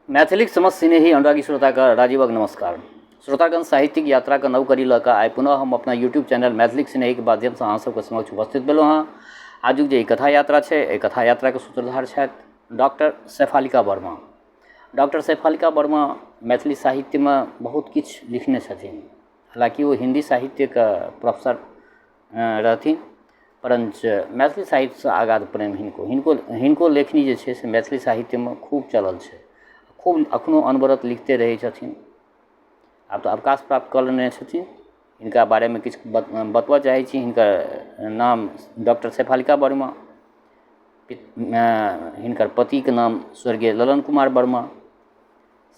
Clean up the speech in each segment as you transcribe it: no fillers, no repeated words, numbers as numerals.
मैथिलीक समस्त स्नेही अनुरागी श्रोताके राजीवक नमस्कार। श्रोतागण साहित्यिक यात्राके नव करी लऽ कऽ आइ पुनः हम अपना यूट्यूब चैनल मैथिलीक स्नेहीके माध्यमसँ अहाँ सबके समक्ष उपस्थित भेलहुँ हँ। आजुक जे ई कथा यात्रा छै, एहि कथा यात्राके सूत्रधार छथि डॉक्टर शेफालिका वर्मा। डॉक्टर शेफालिका वर्मा मैथिली साहित्यमे बहुत किछु लिखने छथिन। हालाँकि वो हिंदी साहित्यके प्रोफेसर रहथिन, परञ्च मैथिली साहित्यसँ आगाद प्रेम हिनको लेखनी जे छै से मैथिली साहित्यमे खूब चलल छै, खूब अखनो अनवरत लिखते रहै छथिन। आब तऽ अवकाश प्राप्त कऽ लेने छथिन। हिनका बारेमे किछु बतबऽ चाहै छी। हिनकर नाम डॉक्टर शेफालिका वर्मा, हिनकर पतिके नाम स्वर्गीय ललन कुमार वर्मा।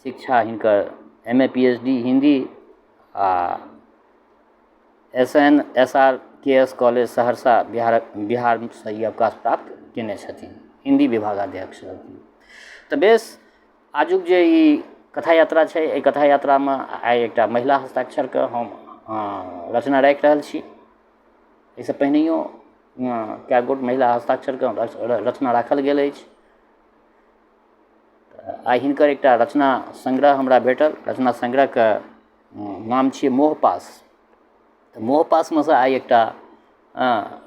शिक्षा हिनकर MA PhD हिंदी आ SNSRKS कॉलेज सहरसा बिहारसँ ई अवकाश प्राप्त केने छथिन। हिंदी विभागाध्यक्ष रहथिन। तऽ बेस आजुक जे ई कथा यात्रा छै, एहि कथा यात्रामे आइ एकटा महिला हस्ताक्षरके हम रचना राखि रहल छी। एहिसँ पहिनहियो कए गोट महिला हस्ताक्षरके रचना राखल गेल अछि। आइ हिनकर एकटा रचना संग्रह हमरा भेटल। रचना संग्रहके नाम छियै मोहपास। तऽ मोहपासमे सँ आइ एकटा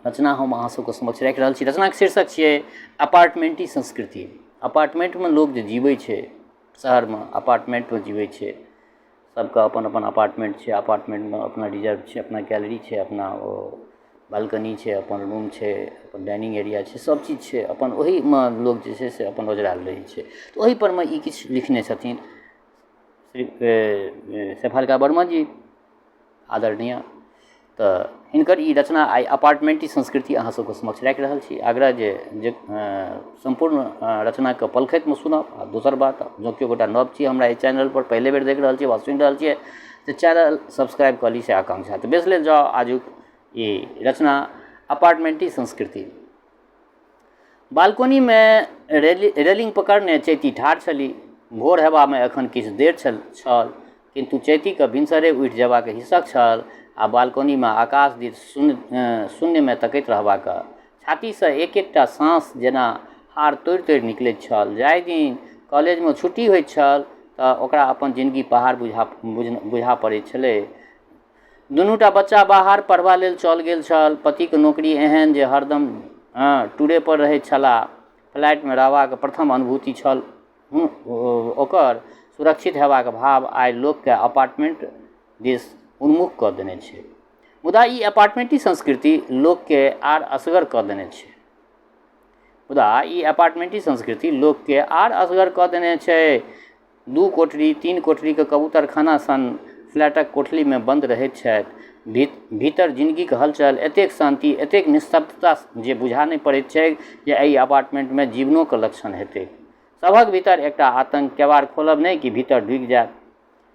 रचना हम अहाँ सबके समक्ष राखि रहल छी। रचनाके शीर्षक छियै अपार्टमेंटी संस्कृति। अपार्टमेंटमे लोक जे जीवै छै, शहरमे अपार्टमेंटमे जीवै छै, सबके अपन अपन अपार्टमेंट छै। अपार्टमेंटमे अपना रिजर्व छै, अपना गैलरी छै, अपना ओ बालकनी छै, अपन रूम छै, अपन डाइनिंग एरिया छै, सब चीज छै। अपन ओहिमे लोक जे छै से अपन ओझरायल रहै छै। तऽ ओहिपरमे ई किछु लिखने छथिन श्री शेफालिका वर्मा जी आदरणीय। तऽ हिनकर ई रचना आइ अपार्टमेंटी संस्कृति अहाँ सबके समक्ष राखि रहल छी। आग्रह जे सम्पूर्ण रचनाके पलखतिमे सुनब। आ दोसर बात, जँ केओ गोटा नव छी हमरा एहि चैनलपर, पहले बेर देख रहल छी वा सुनि रहल छियै, तऽ चैनल सब्सक्राइब कऽ ली से आकांक्षा। तऽ बेस लेल जाउ आजुक ई रचना अपार्टमेंटी संस्कृति। बालकोनीमे रेलिंग पकड़ने चैती ठाढ़ छली। भोर हेबामे एखन किछु देर छल, किन्तु चैतीके भिनसरे उठि जेबाक हिस्सक छल आ बालकोनीमे आकाश दिस शून्यमे तकैत रहबाक। छातीसँ एक एकटा साँस जेना हार तोड़ि तोड़ि निकलैत छल। जाहि दिन कॉलेजमे छुट्टी होइत छल तऽ ओकरा अपन जिनगी पहाड़ बुझा पड़ैत छलै। दुनूटा बच्चा बाहर पढ़बा लेल चल गेल छल। पतिके नौकरी एहन जे हरदम टूरे पर रहैत छलाह। फ्लैटमे रहबाक प्रथम अनुभूति छल ओकर। सुरक्षित हेबाक भाव आइ लोकके अपार्टमेंट दिस उन्मुख कऽ देने छै। मुदा ई अपार्टमेंटी संस्कृति लोकके आर असगर कऽ देने छै। 2 कोठरी 3 कोठरीके कबूतर खाना सन फ्लैटक कोठलीमे बन्द रहैत छथि। भीतर जिनगीके हलचल, एतेक शांति, एतेक निस्तब्धता जे बुझा नहि पड़ैत छै जे एहि अपार्टमेंटमे जीवनोके लक्षण हेतै। सभक भीतर एकटा आतंक। केवाड़ खोलब नहि कि भीतर ढुकि जायत।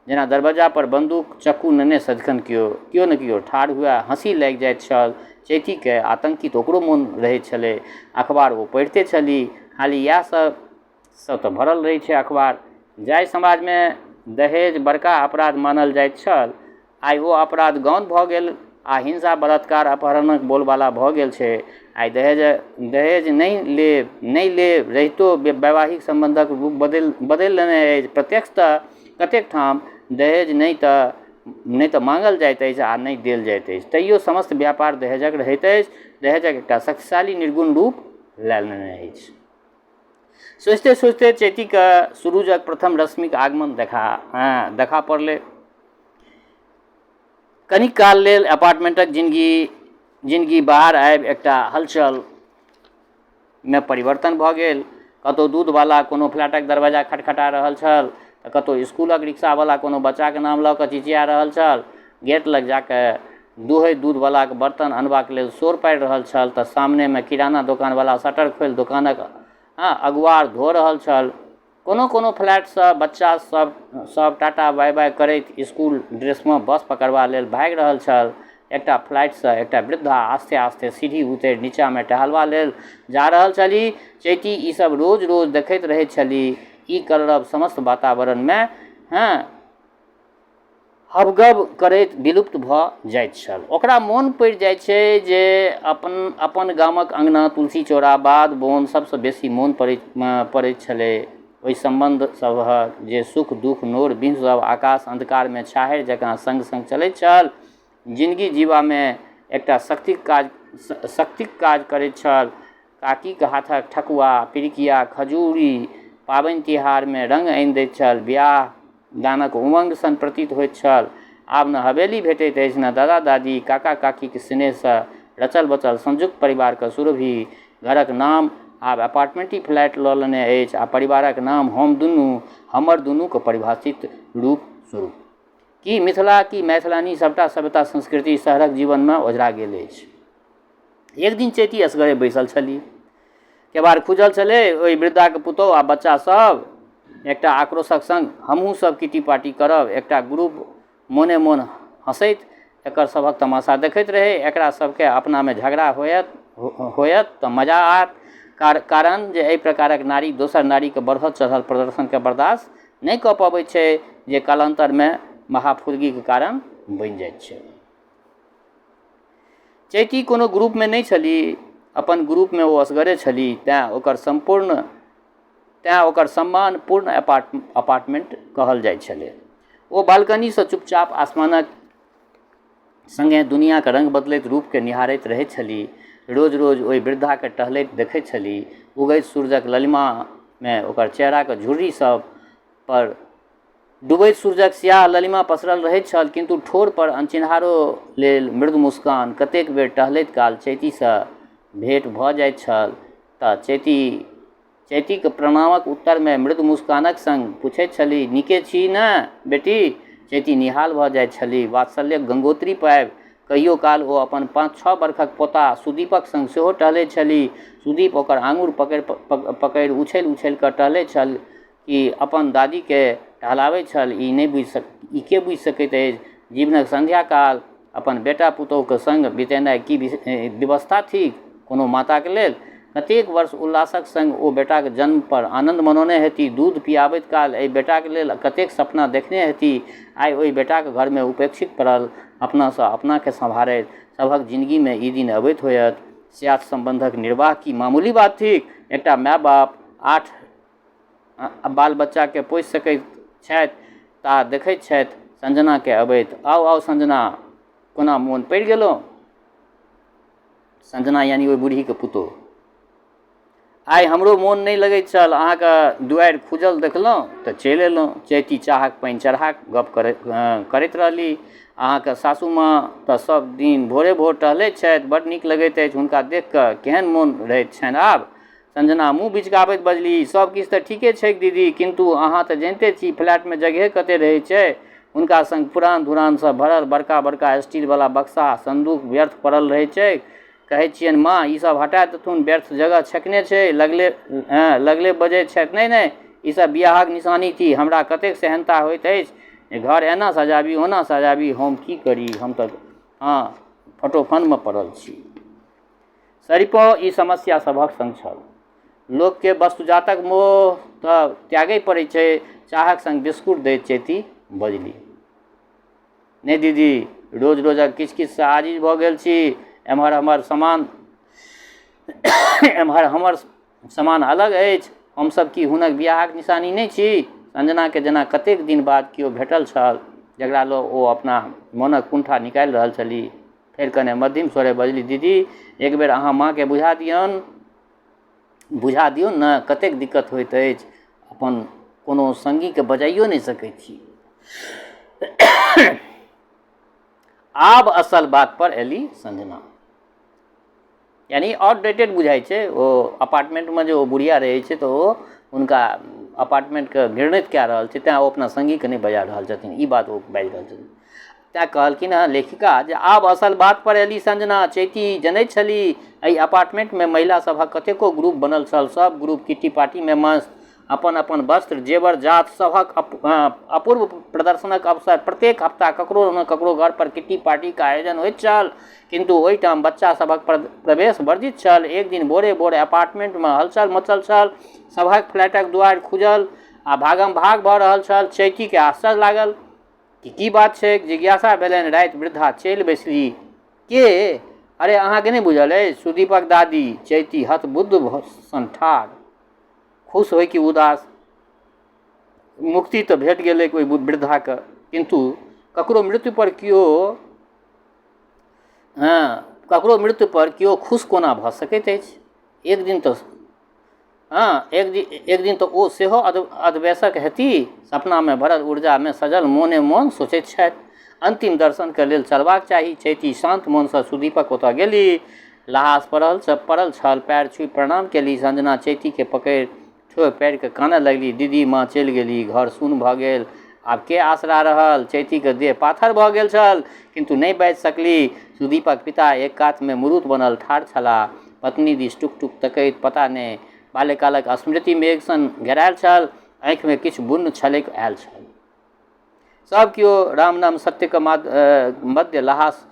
जेना दरवाजा पर बंदूक चक्कू नेने सदिखन केओ न केओ ठाढ़ हुए। हँसी लागि जाइत छल चैतीके। आतंकित ओकरो मोन रहैत छलै। अखबार ओ पढ़िते छली। खाली इएह सब तऽ भरल रहै छै अखबार। जाहि समाजमे दहेज बड़का अपराध मानल जाइत छल, आइ ओ अपराध गौण भऽ गेल आ हिंसा, बलात्कार, अपहरणक बोलबाला भऽ गेल छै। आइ दहेज नहि लेब रहितो वैवाहिक संबंधक रूप बदलि लेने अछि। प्रत्यक्षतः कतेक ठाम दहेज नहि तऽ मांगल जाइत अछि आ नहि देल जाइत अछि। तैयो समस्त व्यापार दहेजक रहैत अछि। दहेजक एकटा शक्तिशाली निर्गुण रूप लए लेने अछि। सोचिते सोचिते चैतीके सुरूजक प्रथम रश्मिक आगमन देखा पड़लै। कनिक काल लेल अपार्टमेंटक जिनगी बाहर आबि एकटा हलचलमे परिवर्तन भऽ गेल। कतहु दूधवाला कोनो फ्लैटक दरवाजा खटखटा रहल छल तऽ कतहु स्कूलक रिक्शावाला कोनो बच्चाके नाम लऽ कऽ चिचिया रहल छल। गेट लग जाकऽ दुहैत दूधवालाके बर्तन अनबाक लेल शोर पाड़ि रहल छल तऽ सामनेमे किराना दोकानवाला शटर खोलि दोकानक अगुआर धो रहल छल। कोनो फ्लैटसँ बच्चा सब टाटा बाय बाय करैत स्कूल ड्रेसमे बस पकड़बा लेल भागि रहल छल। एकटा फ्लाइटसँ एकटा वृद्धा आस्ते आस्ते सीढ़ी उतरि नीचाँमे टहलबा लेल जा रहल छली। चैती ई सब रोज रोज देखैत रहैत छली। ई कलरव समस्त वातावरणमे हबगब करैत विलुप्त भऽ जाइत छल। ओकरा मोन पड़ि जाइत छै जे अपन गामक अंगना, तुलसी चौरा, बाध बोन सबसँ बेसी मोन पड़ैत छलै ओहि सम्बन्ध सभक जे सुख दुख नोर बिंह सब आकाश अंधकार में छाहरि जकाँ संग संग चलैत छल। जिंदगी जीवामे एकटा शक्तिक काज करैत छल। काकीक हाथक ठकुआ पिरिकिया खजूरी पाबनि तिहार में रंग आनि दैत छल। बियाह दानक उमंग सन प्रतीत होइत छल। आब न हवेली भेटैत अछि, न दादा दादी काका काकीक स्नेहसँ रचल बचल संयुक्त परिवारक सुरभि। घरक नाम आब अपार्टमेंटी फ्लैट लऽ लेने अछि आ परिवारक नाम हम दुनू, हमर दुनूके परिभाषित रूप स्वरूप। की मिथिला की मैथिलानी सबटा सभ्यता संस्कृति शहरक जीवनमे ओझरा गेल अछि। एक दिन चैती असगरे बैसल छली, केबाड़ खुजल छलै। ओहि वृद्धाके पुतौह आ बच्चा सब एकटा आक्रोशक संग हमहूँ सब किटी पार्टी करब, एकटा ग्रुप मोने मोन हंसैत एकर सभक तमाशा देखैत रहे। एकरा सबके अपनामे झगड़ा होयत तऽ मजा आत, कारण जे एहि प्रकारक नारी दोसर नारीके बढ़ल चढ़ल प्रदर्शनके बर्दाश्त नहि कऽ पबैत छै, जे कालांतरमे महाफुदगीके कारण बनि जाइत छै। चैती कोनो ग्रुपमे नहि छली, अपन ग्रुपमे ओ असगरे छली। तेँ ओकर सम्मानपूर्ण अपार्टमेंट कहल जाइत छलै। ओ बालकनीसँ चुपचाप आसमानक संगे दुनियाके रंग बदलैत रूपके निहारैत रहैत छली। रोज रोज ओहि वृद्धाके टहलैत देखैत छली। उगैत सूरजक ललिमामे ओकर चेहराके झुर्री सब पर डूबैत सूरजक सियाह ललिमा पसरल रहैत छल, किंतु ठोर पर अनचिन्हारो लेल मृदु मुस्कान। कतेक बेर टहलैत काल चैतीसँ भेँट भऽ जाइत छल तऽ चैतीके प्रणामक उत्तरमे मृदु मुस्कानक संग पूछैत छली, नीके छी ने बेटी। चैती निहाल भऽ जाइत छली, वात्सल्यक गंगोत्री पाबि। कहियो काल ओ अपन 5-6 वर्षक पोता सुदीपक संग सेहो टहलैत छली। सुदीप ओकर आँगुर पकड़ि उछलि कऽ टहलैत छल कि अपन दादीके टहलाबैत छल। ई के बुझि सकैत अछि जीवनक संध्या काल अपन बेटा पुतौहके संग बितेनाइ की व्यवस्था थिक कोनो माताके लेल। कतेक वर्ष उल्लासक संग ओ बेटाक जन्म पर आनंद मनौने हेती। दूध पियाबैत काल एहि बेटाक लेल कतेक सपना देखने हेती। आइ ओहि बेटाक घरमे उपेक्षित पड़ल अपनासँ अपनाके सम्हारैत सभक जिंदगीमे ई दिन अबैत होयत। स्यात संबंधक निर्वाह की मामूली बात थिक। एकटा माय बाप 8 बाल बच्चाके पोसि सकैत छथि ता देखैत छथि संजनाके अबैत। आउ संजना, कोना मोन पड़ि गेलहुँ। संजना यानी ओहि बूढ़ीके पुतौह। आइ हमरो मोन नहि लगैत छल, अहाँके दुआरि खुजल देखलहुँ तऽ चलि एलहुँ। चैती चाहक पानि चढ़ा गप करैत रहली। अहाँके सासू माँ तऽ सब दिन भोरे भोर टहलैत छथि, बड्ड नीक लगैत अछि हुनका देख कऽ। केहन मोन रहैत छनि आब। संजना मुँह बिचकाबैत बजली, सब किछु तऽ ठीके छै दीदी, किंतु अहाँ तऽ जानिते छी फ्लैटमे जगहे कते रहै छै। हुनका संग पुरान धुरानसँ भरल बड़का बड़का स्टीलवला बक्सा संदूक व्यर्थ पड़ल रहै छै। कहै छियनि माँ ई सब हटा देथुन, व्यर्थ जगह छकने छै। लगले बजैत छथि, नहि ई सब बियाहक निशानी थी। हमरा कतेक सेहनता होइत अछि, घर एना सजाबी ओना सजाबी, हम की करी, हम तऽ फटोफनमे पड़ल छी। सरिपो ई समस्या सभक संग छल। लोकके वस्तुजातक मोह तऽ त्यागै पड़ैत छै। चाहक संग बिस्कुट दैत चैती बजली, नहि दीदी रोज रोजक किछु किछुसँ आजिज भऽ गेल छी। एम्हर हमर समान अलग अछि, हमसब की हुनक बियाहक निशानी नहि छी। संजनाके जेना कतेक दिन बाद केओ भेटल छल जकरा लऽ ओ अपना मोनक कुंठा निकालि रहल छली। फेर कने मध्यम स्वरे बजली, दीदी एक बेर अहाँ माँके बुझा दियौन ने, कतेक दिक्कत होइत अछि। अपन कोनो संगीके बजाइयो नहि सकैत छी। आब असल बात पर एली संजना। यानी आउटडेटेड बुझाइ छै। ओ अपार्टमेंटमे जे ओ बुढ़िया रहै छै तऽ ओ हुनका अपार्टमेंटके घृणित कए रहल छै, तेँ ओ अपना संगीके नहि बजा रहल छथिन। ई बात ओ बाजि रहल छथिन। तेँ कहलखिन हँ लेखिका जे आब असल बात पर एली संजना। चैती जनैत छली एहि अपार्टमेंटमे महिला सभक कतेको ग्रुप बनल छल। सब ग्रुप किटी पार्टीमे मस्त। अपन अपन वस्त्र जेवर जात सभक अपूर्व प्रदर्शनक अवसर प्रत्येक हफ्ता ककरो न ककरो घर पर किटी पार्टीके आयोजन होइत छल, किंतु ओहिठाम बच्चा सभक प्रवेश वर्जित छल। एक दिन भोरे भोरे अपार्टमेंटमे हलचल मचल छल। सभक फ्लैटक दुआरि खुजल आ भागम भाग भऽ रहल छल। चैतीके आश्चर्य लागल कि की बात छै। जिज्ञासा भेलनि। राति वृद्धा चलि बैसली। के? अरे अहाँके नहि बुझल अछि, सुदीपक दादी। चैती हतबुद्ध सन ठाढ़, खुश होइ कि उदास मुक्ति तऽ भेट गेलै कोई वृद्धाके, किन्तु ककरो मृत्यु पर केओ खुश कोना भऽ सकैत अछि? एक दिन तऽ एक दिन तऽ ओ सेहो अधवयस्क हेती, सपनामे भरल ऊर्जामे सजल मोने मोन सोचैत छथि अंतिम दर्शनके लेल चलबाक चाही। चैती शान्त मोनसँ सुदीपक ओतऽ गेली, लहास पड़ल छल, पैर छुइ प्रणाम केली। संजना चैतीके पकड़ि ठोहि पैरके कानऽ लगली, दीदी माँ चलि गेली, घर सुन भऽ गेल, आब के आसरा रहल? चैतीके देह पाथर भऽ गेल छल, किन्तु नहि बाजि सकली। सुदीपक पिता एक कातमे मुरूत बनल ठाढ़ छलाह, पत्नी दिस टुक टुक तकैत। पता नहि बाल्यकालक स्मृति मेघ सन घेरायल छल, आँखिमे किछु बुन्न छलैक आयल छल। सब केओ राम नाम सत्यके मध्य लहास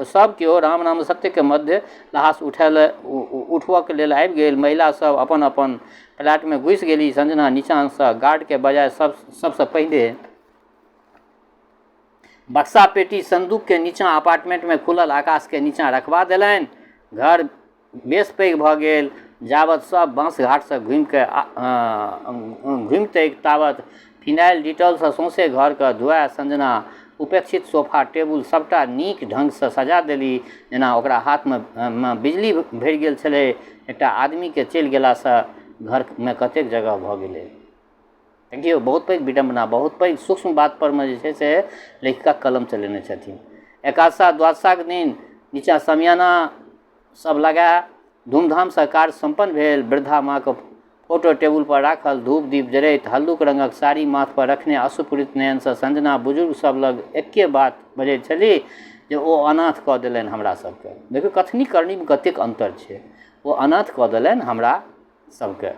सब केओ राम नाम सत्यके मध्य लहास उठबऽके लेल आबि गेल। महिला सब अपन अपन फ्लैटमे घुसि गेली। संजना नीचाँसँ गार्डके बजाय सबसँ पहिले बक्सा पेटी संदूकके नीचाँ अपार्टमेंटमे खुलल आकाशके नीचाँ रखबा देलनि। घर बेस पैघ भऽ गेल। जाबत सब बाँस घाटसँ घुमितैक ताबत फिनाइल डिटॉलसँ सौंसे घरके धुआ। संजना उपेक्षित सोफा टेबुल सबटा नीक ढङ्गसँ सजा देली, जेना ओकरा हाथमे बिजली भरि गेल छलै। एकटा आदमीके चलि गेलासँ घरमे कतेक जगह भऽ गेलै। देखियौ, बहुत पैघ विडम्बना, बहुत पैघ सूक्ष्म बात पर में जे छै से लेखिका कलम चलेने छथिन। एकादशा द्वादशाक दिन नीचाँ समियाना सब लगा धूमधामसँ कार्य सम्पन्न भेल। वृद्धा माँके फोटो टेबुल पर राखल, धूप दीप जरैत, हल्लुक रंगक साड़ी माथ पर रखने अश्रुपूरित नयनसँ संजना बुजुर्ग सब लग एके बात बजैत छली जे ओ अनाथ कऽ देलनि हमरा सबके। देखियौ कथनी करनीमे कतेक अन्तर छै। ओ अनाथ कऽ देलनि हमरा सबके।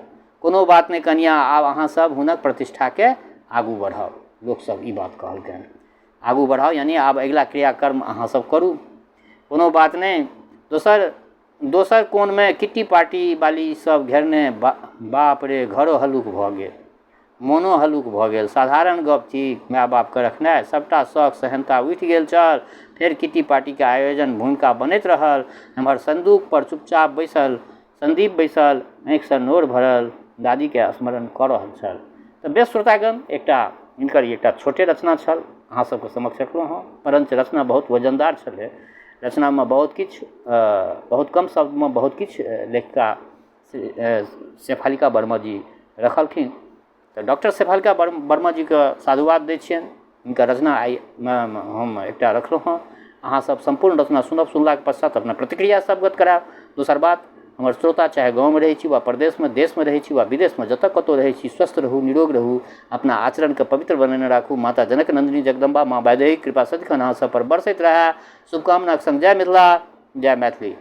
कोनो बात नहि कनिया, आब अहाँ सब हुनक प्रतिष्ठाके आगू बढ़ाउ। लोक सब ई बात कहलकनि, आगू बढ़ाउ यानी आब अगिला क्रियाकर्म अहाँ सब करू। कोनो बात नहि। दोसर कोनमे किट्टी पार्टी वाली सब घेरने। बाप रे, घरो हल्लुक भऽ गेल, मोनो हल्लुक भऽ गेल। साधारण गप थी माय बापके रखनाइ, सबटा शौक सहनता उठि गेल छल। फेर किट्टी पार्टीके आयोजन भूमिका बनैत रहल। एम्हर संदूक पर चुपचाप बैसल संदीप बैसल, आँखिसँ नोर भरल दादीके स्मरण कऽ रहल छल। तऽ बेस श्रोतागण, हिनकर एकटा छोटे रचना छल, अहाँ सबके समक्ष रखलहुँ हँ। परंच रचना बहुत वजनदार छलै। रचनामे बहुत किछु, बहुत कम शब्दमे बहुत किछु लेखिका शेफालिका वर्मा जी रखलखिन। तऽ डॉक्टर शेफालिका वर्मा जीके साधुवाद दै छियनि। हिनकर रचना आइ हम एकटा रखलहुँ हँ। अहाँ सब सम्पूर्ण रचना सुनब, सुनलाक पश्चात अपना प्रतिक्रिया सब गत करायब। दोसर बात, हमर श्रोता चाहे गाँवमे रहै छी वा प्रदेशमे, देशमे रहै छी वा विदेशमे, जतऽ कतौ रहै छी, स्वस्थ रहू, निरोग रहू, अपना आचरणके पवित्र बनेने राखू। माता जनक नंदिनी जगदम्बा माँ वैदेही कृपा सदिखन अहाँ सब पर बरसैत रहै। शुभकामनाक संग जय मिथिला, जय मैथिली।